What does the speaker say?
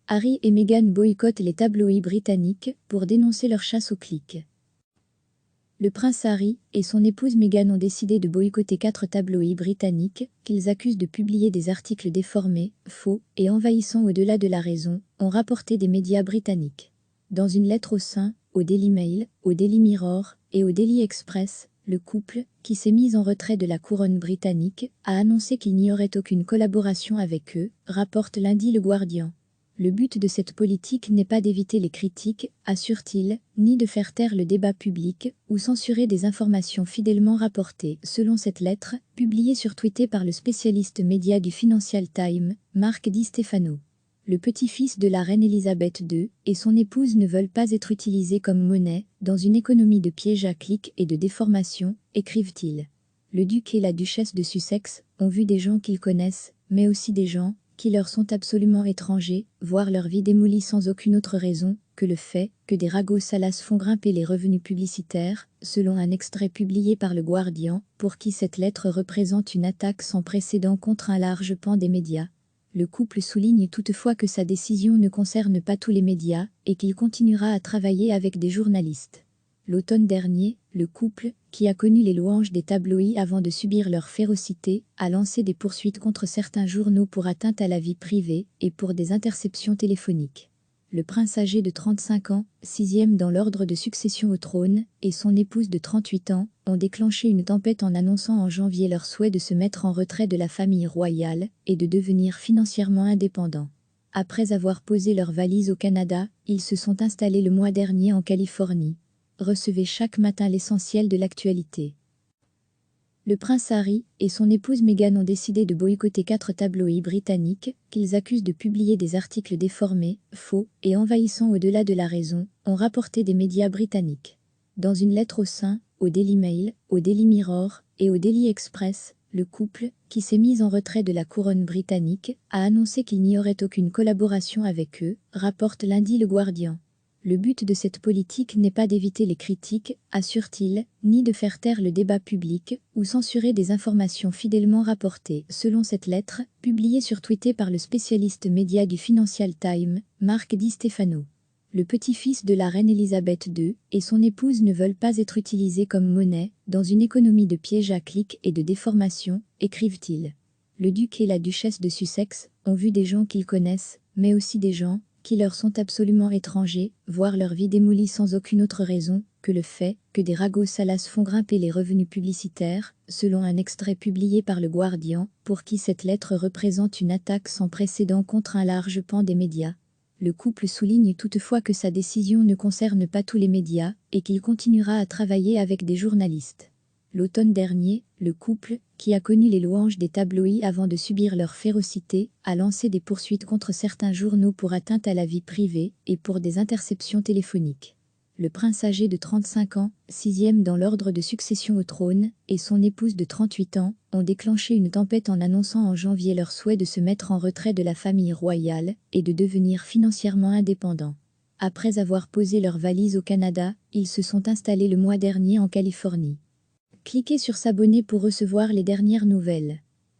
Harry et Meghan boycottent les tabloïds britanniques pour dénoncer leur chasse aux clics. Le prince Harry et son épouse Meghan ont décidé de boycotter 4 tabloïds britanniques qu'ils accusent de publier des articles déformés, faux et envahissants au-delà de la raison, ont rapporté des médias britanniques. Dans une lettre au sein, au Daily Mail, au Daily Mirror et au Daily Express, le couple, qui s'est mis en retrait de la couronne britannique, a annoncé qu'il n'y aurait aucune collaboration avec eux, rapporte lundi Le Guardian. Le but de cette politique n'est pas d'éviter les critiques, assure-t-il, ni de faire taire le débat public ou censurer des informations fidèlement rapportées, selon cette lettre, publiée sur Twitter par le spécialiste média du Financial Times, Mark Di Stefano. Le petit-fils de la reine Elisabeth II et son épouse ne veulent pas être utilisés comme monnaie dans une économie de pièges à clics et de déformation, écrivent-ils. Le duc et la duchesse de Sussex ont vu des gens qu'ils connaissent, mais aussi des gens qui leur sont absolument étrangers, voir leur vie démolie sans aucune autre raison que le fait que des ragots salaces font grimper les revenus publicitaires, selon un extrait publié par Le Guardian, pour qui cette lettre représente une attaque sans précédent contre un large pan des médias. Le couple souligne toutefois que sa décision ne concerne pas tous les médias et qu'il continuera à travailler avec des journalistes. L'automne dernier, le couple, qui a connu les louanges des tabloïds avant de subir leur férocité, a lancé des poursuites contre certains journaux pour atteinte à la vie privée et pour des interceptions téléphoniques. Le prince âgé de 35 ans, 6e dans l'ordre de succession au trône, et son épouse de 38 ans, ont déclenché une tempête en annonçant en janvier leur souhait de se mettre en retrait de la famille royale et de devenir financièrement indépendants. Après avoir posé leurs valises au Canada, ils se sont installés le mois dernier en Californie. Recevez chaque matin l'essentiel de l'actualité. Le prince Harry et son épouse Meghan ont décidé de boycotter 4 tabloïds britanniques qu'ils accusent de publier des articles déformés, faux et envahissants au-delà de la raison, ont rapporté des médias britanniques. Dans une lettre au sein, au Daily Mail, au Daily Mirror et au Daily Express, le couple, qui s'est mis en retrait de la couronne britannique, a annoncé qu'il n'y aurait aucune collaboration avec eux, rapporte lundi Le Guardian. Le but de cette politique n'est pas d'éviter les critiques, assure-t-il, ni de faire taire le débat public ou censurer des informations fidèlement rapportées, selon cette lettre, publiée sur Twitter par le spécialiste média du Financial Times, Mark Di Stefano. Le petit-fils de la reine Elisabeth II et son épouse ne veulent pas être utilisés comme monnaie dans une économie de pièges à clics et de déformation, écrivent-ils. Le duc et la duchesse de Sussex ont vu des gens qu'ils connaissent, mais aussi des gens qui leur sont absolument étrangers, voir leur vie démolie sans aucune autre raison que le fait que des ragots salaces font grimper les revenus publicitaires, selon un extrait publié par Le Guardian, pour qui cette lettre représente une attaque sans précédent contre un large pan des médias. Le couple souligne toutefois que sa décision ne concerne pas tous les médias et qu'il continuera à travailler avec des journalistes. L'automne dernier, le couple, qui a connu les louanges des tabloïds avant de subir leur férocité, a lancé des poursuites contre certains journaux pour atteinte à la vie privée et pour des interceptions téléphoniques. Le prince âgé de 35 ans, 6e dans l'ordre de succession au trône, et son épouse de 38 ans, ont déclenché une tempête en annonçant en janvier leur souhait de se mettre en retrait de la famille royale et de devenir financièrement indépendants. Après avoir posé leurs valises au Canada, ils se sont installés le mois dernier en Californie. Cliquez sur s'abonner pour recevoir les dernières nouvelles.